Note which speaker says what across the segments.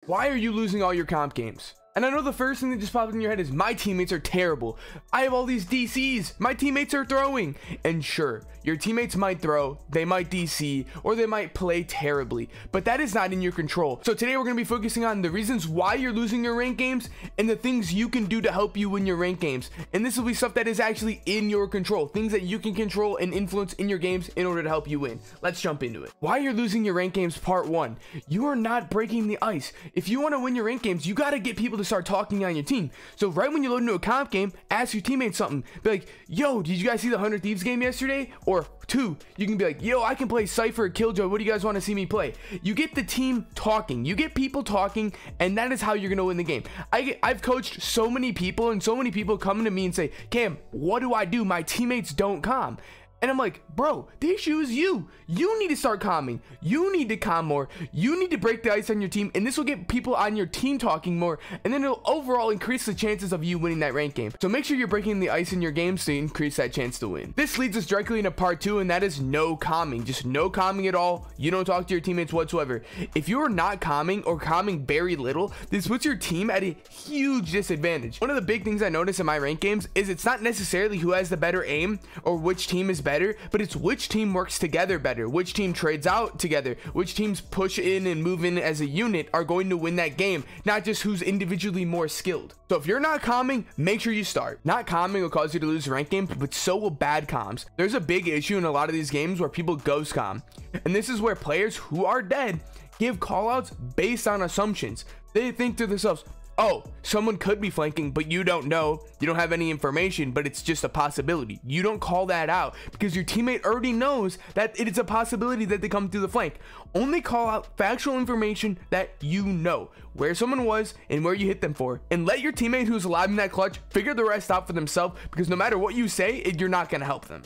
Speaker 1: Why are you losing all your comp games? And I know the first thing that just popped in your head is my teammates are terrible. I have all these DCs. My teammates are throwing. And sure, your teammates might throw, they might DC, or they might play terribly, but that is not in your control. So today we're going to be focusing on the reasons why you're losing your ranked games and the things you can do to help you win your ranked games. And this will be stuff that is actually in your control, things that you can control and influence in your games in order to help you win. Let's jump into it. Why you're losing your ranked games, part 1. You are not breaking the ice. If you want to win your ranked games, you got to get people to start talking on your team. So right when you load into a comp game, ask your teammates something. Be like, yo, did you guys see the 100 Thieves game yesterday? Or 2, you can be like, yo, I can play Cypher or Killjoy. What do you guys want to see me play? You get the team talking. You get people talking, and that is how you're going to win the game. I've coached so many people, and so many people come to me and say, Cam, what do I do? My teammates don't calm. And I'm like, bro, the issue is you. You need to start calming. You need to calm more. You need to break the ice on your team. And this will get people on your team talking more. And then it'll overall increase the chances of you winning that ranked game. So make sure you're breaking the ice in your games to increase that chance to win. This leads us directly into part 2, and that is no calming. Just no calming at all. You don't talk to your teammates whatsoever. If you are not calming or calming very little, this puts your team at a huge disadvantage. One of the big things I notice in my ranked games is it's not necessarily who has the better aim or which team is better, but it's which team works together better, which team trades out together, which teams push in and move in as a unit are going to win that game, not just who's individually more skilled. So if you're not calming, make sure you start. Not calming will cause you to lose ranked games, but so will bad comms. There's a big issue in a lot of these games where people ghost comm, and this is where players who are dead give callouts based on assumptions. They think to themselves, oh, someone could be flanking, but you don't know. You don't have any information, but it's just a possibility. You don't call that out because your teammate already knows that it is a possibility that they come through the flank. Only call out factual information that you know, where someone was and where you hit them for, and let your teammate who's alive in that clutch figure the rest out for themselves, because no matter what you say, you're not going to help them.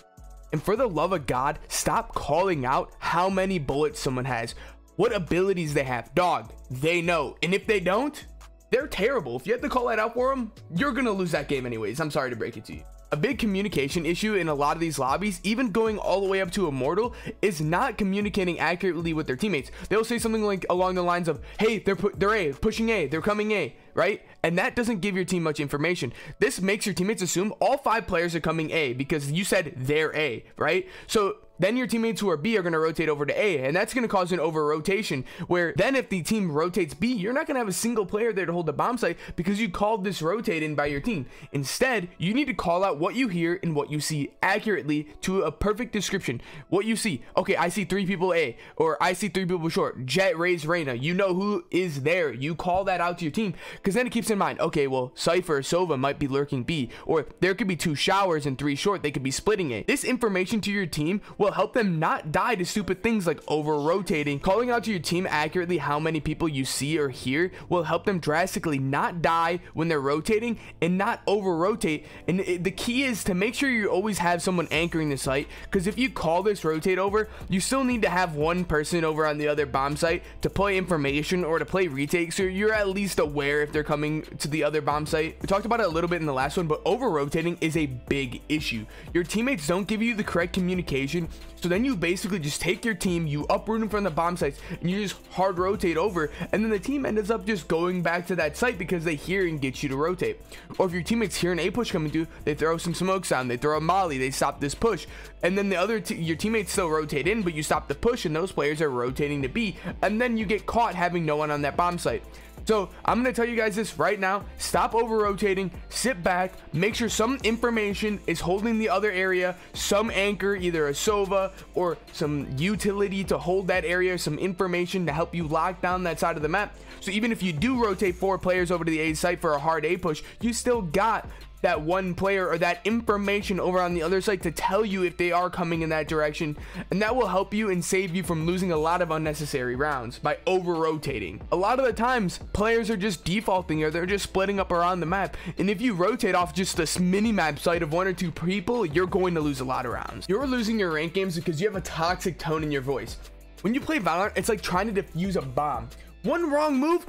Speaker 1: And for the love of God, stop calling out how many bullets someone has, what abilities they have. Dog, they know. And if they don't, they're terrible. If you have to call that out for them, you're gonna lose that game anyways. I'm sorry to break it to you. A big communication issue in a lot of these lobbies, even going all the way up to Immortal, is not communicating accurately with their teammates. They'll say something like along the lines of, hey, they're A, pushing A, they're coming A, right? And that doesn't give your team much information. This makes your teammates assume all 5 players are coming A because you said they're A, right? So then your teammates who are B are going to rotate over to A, and that's going to cause an over rotation, where then if the team rotates B, you're not going to have a single player there to hold the bomb site because you called this rotate in by your team. Instead, you need to call out what you hear and what you see accurately to a perfect description. What you see, okay, I see 3 people A, or I see 3 people short, Jet, Raze, Reyna. You know who is there. You call that out to your team, because then it keeps in mind, okay, well, Cypher or Sova might be lurking B, or there could be 2 showers and 3 short. They could be splitting A. This information to your team will help them not die to stupid things like over rotating. Calling out to your team accurately how many people you see or hear will help them drastically not die when they're rotating and not over rotate. And the key is to make sure you always have someone anchoring the site, because if you call this rotate over, you still need to have one person over on the other bomb site to play information or to play retake, so you're at least aware if they're coming to the other bomb site. We talked about it a little bit in the last one, but over rotating is a big issue. Your teammates don't give you the correct communication, so then you basically just take your team, you uproot them from the bomb sites, and you just hard rotate over, and then the team ends up just going back to that site because they hear and get you to rotate. Or if your teammates hear an A push coming through, they throw some smokes down, they throw a molly, they stop this push, and then your teammates still rotate in, but you stop the push and those players are rotating to B, and then you get caught having no one on that bomb site. So I'm going to tell you guys this right now. Stop over rotating, sit back, make sure some information is holding the other area, some anchor, either a Sova or some utility to hold that area, some information to help you lock down that side of the map. So even if you do rotate 4 players over to the A site for a hard A push, you still got that one player or that information over on the other side to tell you if they are coming in that direction, and that will help you and save you from losing a lot of unnecessary rounds by over rotating. A lot of the times players are just defaulting, or they're just splitting up around the map, and if you rotate off just this mini map site of 1 or 2 people, you're going to lose a lot of rounds. You're losing your ranked games because you have a toxic tone in your voice. When you play Valorant, it's like trying to defuse a bomb. One wrong move,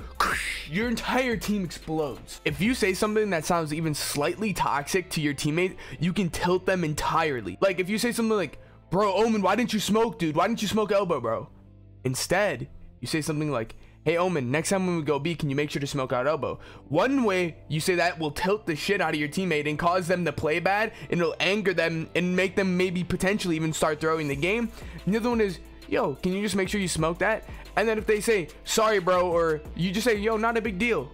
Speaker 1: your entire team explodes. If you say something that sounds even slightly toxic to your teammate, you can tilt them entirely. Like if you say something like, bro, Omen, why didn't you smoke, dude? Why didn't you smoke elbow, bro? Instead, you say something like, hey Omen, next time when we go B, can you make sure to smoke out elbow? One way you say that will tilt the shit out of your teammate and cause them to play bad, and it'll anger them and make them maybe potentially even start throwing the game. The other one is, yo, can you just make sure you smoke that? And then if they say, sorry bro, or you just say, yo, not a big deal,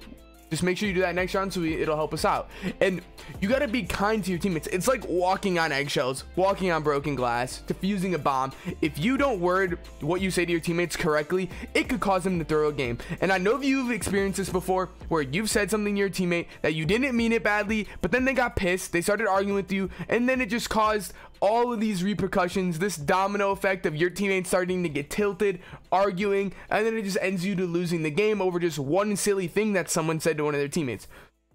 Speaker 1: just make sure you do that next round, so it'll help us out. And you got to be kind to your teammates. It's like walking on eggshells, walking on broken glass, defusing a bomb. If you don't word what you say to your teammates correctly, it could cause them to throw a game. And I know if you've experienced this before, where you've said something to your teammate that you didn't mean it badly, but then they got pissed, they started arguing with you, and then it just caused all of these repercussions, this domino effect of your teammates starting to get tilted, arguing, and then it just ends you to losing the game over just one silly thing that someone said to one of their teammates.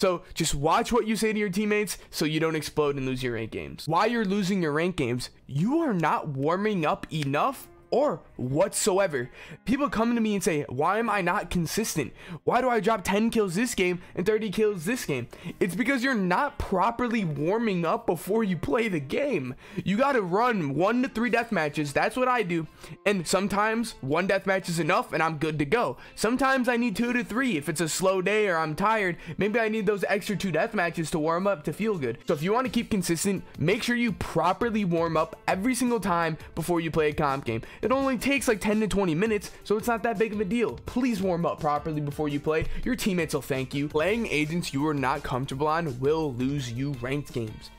Speaker 1: So just watch what you say to your teammates so you don't explode and lose your ranked games. While you're losing your ranked games, you are not warming up enough or whatsoever. People come to me and say, why am I not consistent? Why do I drop 10 kills this game and 30 kills this game? It's because you're not properly warming up before you play the game. You got to run 1 to 3 death matches. That's what I do. And sometimes 1 death match is enough and I'm good to go. Sometimes I need 2 to 3. If it's a slow day or I'm tired, maybe I need those extra 2 death matches to warm up to feel good. So if you want to keep consistent, make sure you properly warm up every single time before you play a comp game. It only takes like 10 to 20 minutes, so it's not that big of a deal. Please warm up properly before you play. Your teammates will thank you. Playing agents you are not comfortable on will lose you ranked games.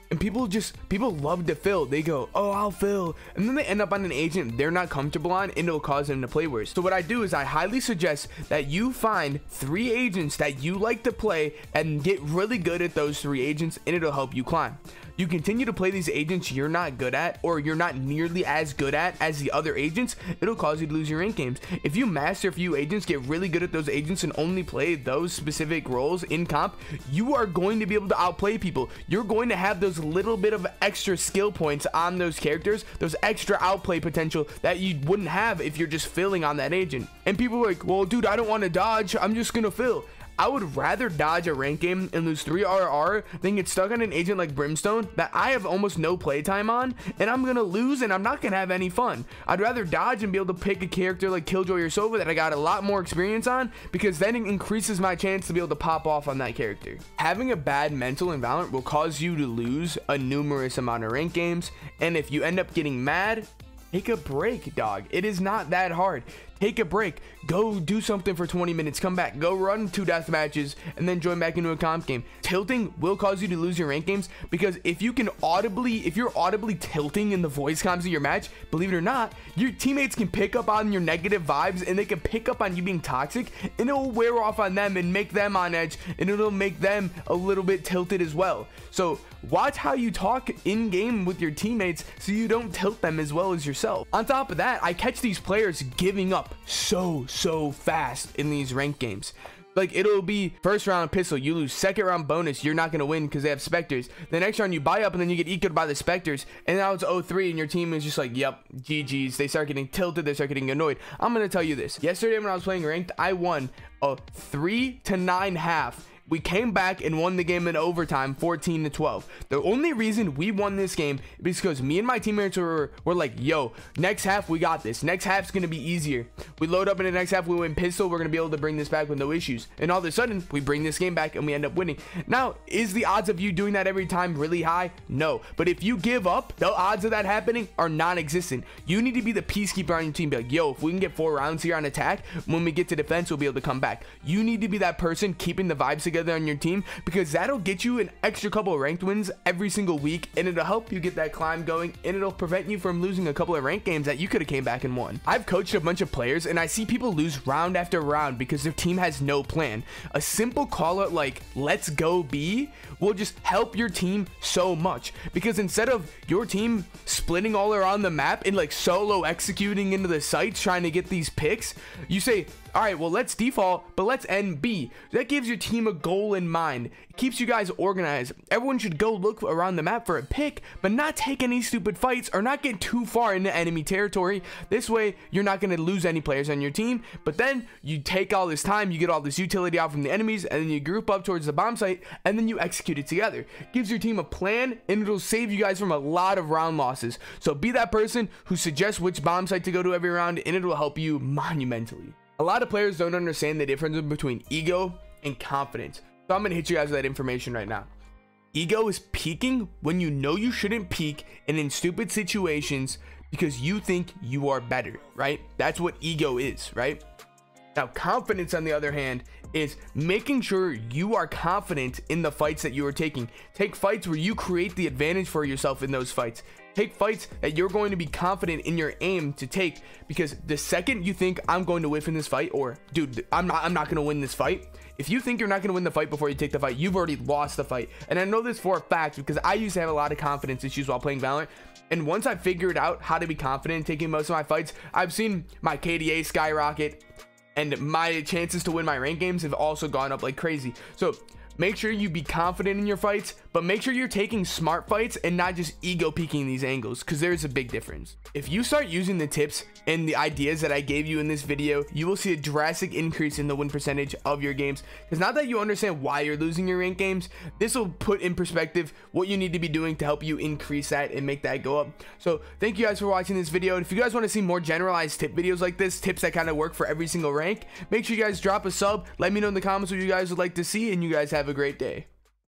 Speaker 1: And people love to fill. They go, oh, I'll fill, and then they end up on an agent they're not comfortable on, and it'll cause them to play worse. So what I do is I highly suggest that you find 3 agents that you like to play and get really good at those 3 agents, and it'll help you climb. You continue to play these agents you're not good at, or you're not nearly as good at as the other agents, it'll cause you to lose your rank games. If you master a few agents, get really good at those agents, and only play those specific roles in comp, you are going to be able to outplay people. You're going to have those little bit of extra skill points on those characters, those extra outplay potential that you wouldn't have if you're just filling on that agent. And people are like, well, dude, I don't want to dodge, I'm just gonna fill. I would rather dodge a rank game and lose 3 RR than get stuck on an agent like Brimstone that I have almost no playtime on, and I'm gonna lose and I'm not gonna have any fun. I'd rather dodge and be able to pick a character like Killjoy or Sova that I got a lot more experience on, because then it increases my chance to be able to pop off on that character. Having a bad mental in Valorant will cause you to lose a numerous amount of rank games, and if you end up getting mad, take a break, dog. It is not that hard. Take a break, go do something for 20 minutes, come back, go run 2 death matches, and then join back into a comp game. Tilting will cause you to lose your rank games, because if you're audibly tilting in the voice comms of your match, believe it or not, your teammates can pick up on your negative vibes, and they can pick up on you being toxic, and it will wear off on them and make them on edge, and it'll make them a little bit tilted as well. So watch how you talk in game with your teammates so you don't tilt them as well as yourself. On top of that, I catch these players giving up so fast in these ranked games. Like, it'll be first round pistol, you lose, second round bonus, you're not gonna win because they have specters. The next round you buy up and then you get ecoed by the specters, and now it's 0-3 and your team is just like, yep, GG's. They start getting tilted, they start getting annoyed. I'm gonna tell you this, yesterday when I was playing ranked, I won a 3-9 half. We came back and won the game in overtime, 14-12. The only reason we won this game is because me and my teammates were like, yo, next half we got this. Next half's gonna be easier. We load up in the next half, we win pistol, we're gonna be able to bring this back with no issues. And all of a sudden, we bring this game back and we end up winning. Now, is the odds of you doing that every time really high? No. But if you give up, the odds of that happening are non-existent. You need to be the peacekeeper on your team. Be like, yo, if we can get 4 rounds here on attack, when we get to defense, we'll be able to come back. You need to be that person keeping the vibes together on your team, because that'll get you an extra couple of ranked wins every single week, and it'll help you get that climb going, and it'll prevent you from losing a couple of ranked games that you could have came back and won. I've coached a bunch of players and I see people lose round after round because their team has no plan. A simple call out like let's go B will just help your team so much, because instead of your team splitting all around the map and like solo executing into the sites trying to get these picks, you say, all right, well, let's default, but let's end B. That gives your team a goal in mind. It keeps you guys organized. Everyone should go look around the map for a pick, but not take any stupid fights or not get too far into enemy territory. This way, you're not going to lose any players on your team, but then you take all this time, you get all this utility out from the enemies, and then you group up towards the bomb site, and then you execute it together. It gives your team a plan, and it'll save you guys from a lot of round losses. So be that person who suggests which bomb site to go to every round, and it will help you monumentally. A lot of players don't understand the difference between ego and confidence. So I'm going to hit you guys with that information right now. Ego is peaking when you know you shouldn't peak and in stupid situations because you think you are better, right? That's what ego is, right? Now, confidence, on the other hand, is making sure you are confident in the fights that you are taking. Take fights where you create the advantage for yourself in those fights. Take fights that you're going to be confident in your aim to take, because the second you think I'm going to whiff in this fight, or dude, I'm not going to win this fight. If you think you're not going to win the fight before you take the fight, you've already lost the fight. And I know this for a fact because I used to have a lot of confidence issues while playing Valorant. And once I figured out how to be confident in taking most of my fights, I've seen my KDA skyrocket, and my chances to win my rank games have also gone up like crazy. So make sure you be confident in your fights, but make sure you're taking smart fights and not just ego peeking these angles, because there's a big difference. If you start using the tips and the ideas that I gave you in this video, you will see a drastic increase in the win percentage of your games. Because now that you understand why you're losing your rank games, this will put in perspective what you need to be doing to help you increase that and make that go up. So thank you guys for watching this video. And if you guys want to see more generalized tip videos like this, tips that kind of work for every single rank, make sure you guys drop a sub. Let me know in the comments what you guys would like to see, and you guys have a great day.